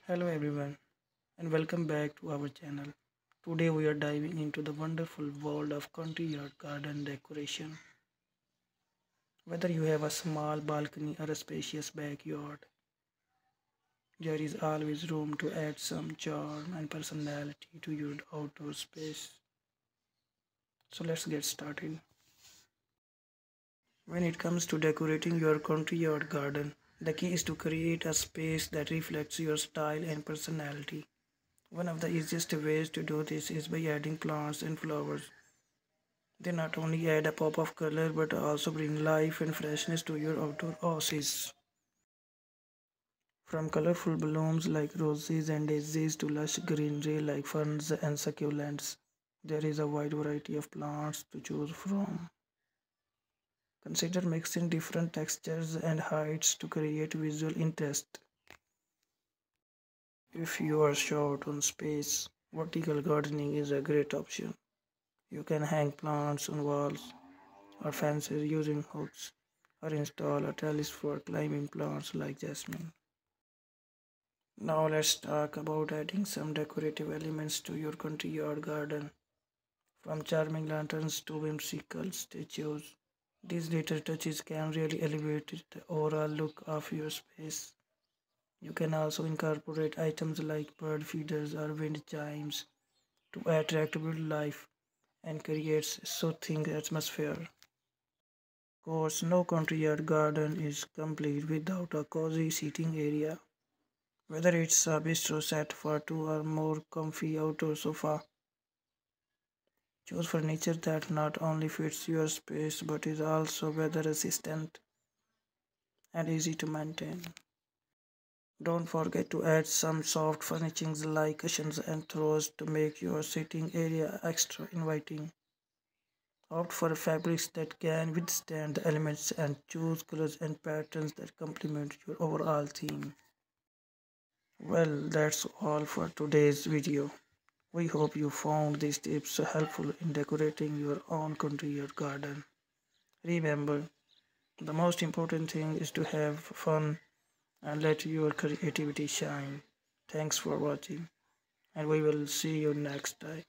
Hello everyone and welcome back to our channel. Today we are diving into the wonderful world of country yard garden decoration. Whether you have a small balcony or a spacious backyard, there is always room to add some charm and personality to your outdoor space. So let's get started. When it comes to decorating your country yard garden, the key is to create a space that reflects your style and personality. One of the easiest ways to do this is by adding plants and flowers. They not only add a pop of color but also bring life and freshness to your outdoor oasis. From colorful blooms like roses and daisies to lush greenery like ferns and succulents, there is a wide variety of plants to choose from. Consider mixing different textures and heights to create visual interest. If you are short on space, vertical gardening is a great option. You can hang plants on walls or fences using hooks, or install a trellis for climbing plants like jasmine. Now let's talk about adding some decorative elements to your country yard garden. From charming lanterns to whimsical statues, these little touches can really elevate the overall look of your space. You can also incorporate items like bird feeders or wind chimes to attract wildlife and create soothing atmosphere. Of course, no country yard garden is complete without a cozy seating area. Whether it's a bistro set for two or more comfy outdoor sofa, choose furniture that not only fits your space but is also weather resistant and easy to maintain. Don't forget to add some soft furnishings like cushions and throws to make your sitting area extra inviting. Opt for fabrics that can withstand the elements and choose colors and patterns that complement your overall theme. Well, that's all for today's video. We hope you found these tips helpful in decorating your own country yard garden. Remember, the most important thing is to have fun and let your creativity shine. Thanks for watching, and we will see you next time.